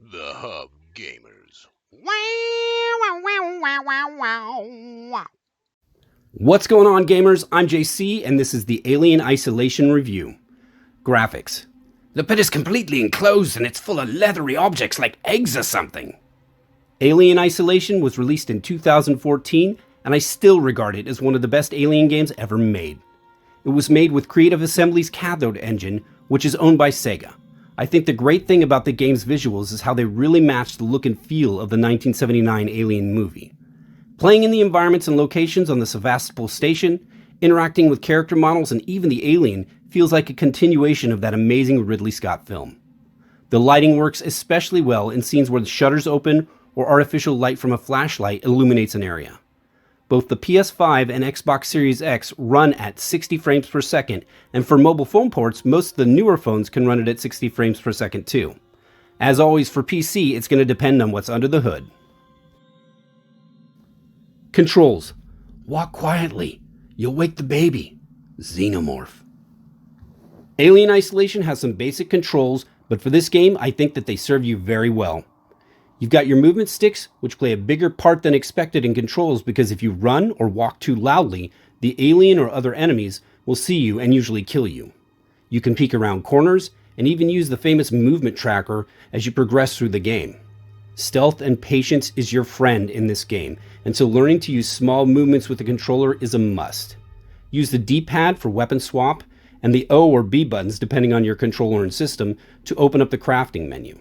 The Hub-Gamers. What's going on, gamers? I'm JC, and this is the Alien Isolation Review. Graphics. The pit is completely enclosed and it's full of leathery objects like eggs or something. Alien Isolation was released in 2014, and I still regard it as one of the best Alien games ever made. It was made with Creative Assembly's Cathode engine, which is owned by Sega. I think the great thing about the game's visuals is how they really match the look and feel of the 1979 Alien movie. Playing in the environments and locations on the Sevastopol station, interacting with character models and even the alien feels like a continuation of that amazing Ridley Scott film. The lighting works especially well in scenes where the shutters open or artificial light from a flashlight illuminates an area. Both the PS5 and Xbox Series X run at 60 frames per second, and for mobile phone ports, most of the newer phones can run it at 60 frames per second too. As always for PC, it's going to depend on what's under the hood. Controls. Walk quietly. You'll wake the baby. Xenomorph. Alien Isolation has some basic controls, but for this game, I think that they serve you very well. You've got your movement sticks, which play a bigger part than expected in controls because if you run or walk too loudly, the alien or other enemies will see you and usually kill you. You can peek around corners and even use the famous movement tracker as you progress through the game. Stealth and patience is your friend in this game, and so learning to use small movements with the controller is a must. Use the D-pad for weapon swap and the O or B buttons, depending on your controller and system, to open up the crafting menu.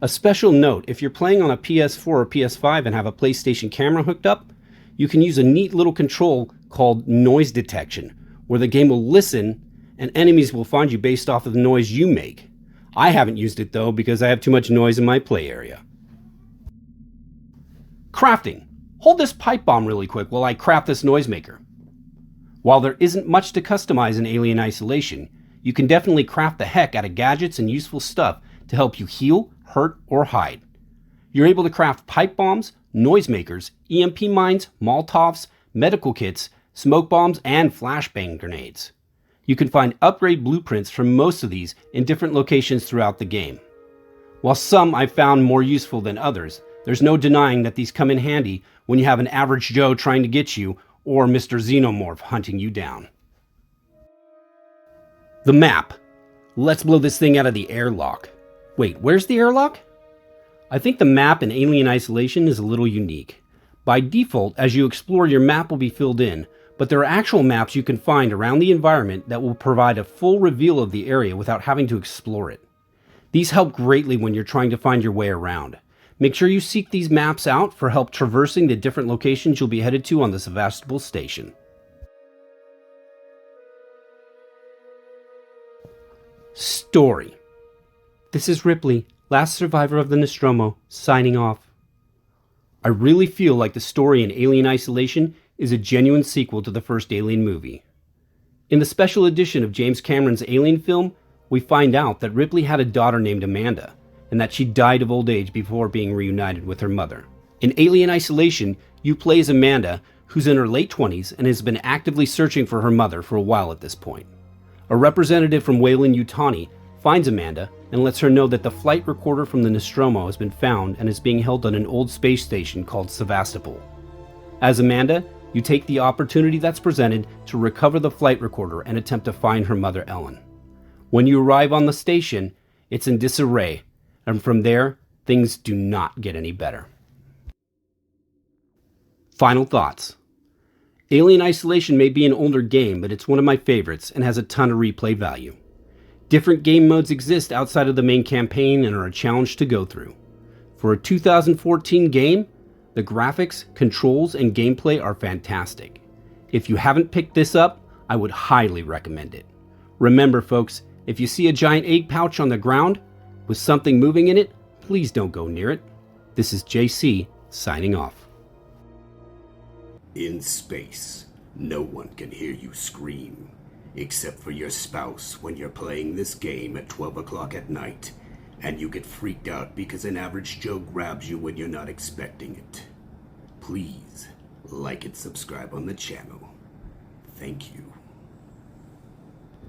A special note, if you're playing on a PS4 or PS5 and have a PlayStation camera hooked up, you can use a neat little control called noise detection, where the game will listen and enemies will find you based off of the noise you make. I haven't used it though because I have too much noise in my play area. Crafting. Hold this pipe bomb really quick while I craft this noisemaker. While there isn't much to customize in Alien Isolation, you can definitely craft the heck out of gadgets and useful stuff to help you heal, hurt, or hide. You're able to craft pipe bombs, noisemakers, EMP mines, Molotovs, medical kits, smoke bombs, and flashbang grenades. You can find upgrade blueprints for most of these in different locations throughout the game. While some I've found more useful than others, there's no denying that these come in handy when you have an average Joe trying to get you or Mr. Xenomorph hunting you down. The map. Let's blow this thing out of the airlock. Wait, where's the airlock? I think the map in Alien Isolation is a little unique. By default, as you explore, your map will be filled in, but there are actual maps you can find around the environment that will provide a full reveal of the area without having to explore it. These help greatly when you're trying to find your way around. Make sure you seek these maps out for help traversing the different locations you'll be headed to on the Sevastopol station. Story. This is Ripley, last survivor of the Nostromo, signing off. I really feel like the story in Alien Isolation is a genuine sequel to the first Alien movie. In the special edition of James Cameron's Alien film, we find out that Ripley had a daughter named Amanda, and that she died of old age before being reunited with her mother. In Alien Isolation, you play as Amanda, who's in her late 20s and has been actively searching for her mother for a while at this point. A representative from Weyland-Yutani finds Amanda and lets her know that the flight recorder from the Nostromo has been found and is being held on an old space station called Sevastopol. As Amanda, you take the opportunity that's presented to recover the flight recorder and attempt to find her mother Ellen. When you arrive on the station, it's in disarray, and from there, things do not get any better. Final thoughts. Alien Isolation may be an older game, but it's one of my favorites and has a ton of replay value. Different game modes exist outside of the main campaign and are a challenge to go through. For a 2014 game, the graphics, controls, and gameplay are fantastic. If you haven't picked this up, I would highly recommend it. Remember folks, if you see a giant egg pouch on the ground with something moving in it, please don't go near it. This is JC signing off. In space, no one can hear you scream, except for your spouse when you're playing this game at 12 o'clock at night, and you get freaked out because an average Joe grabs you when you're not expecting it. Please, like and subscribe on the channel. Thank you.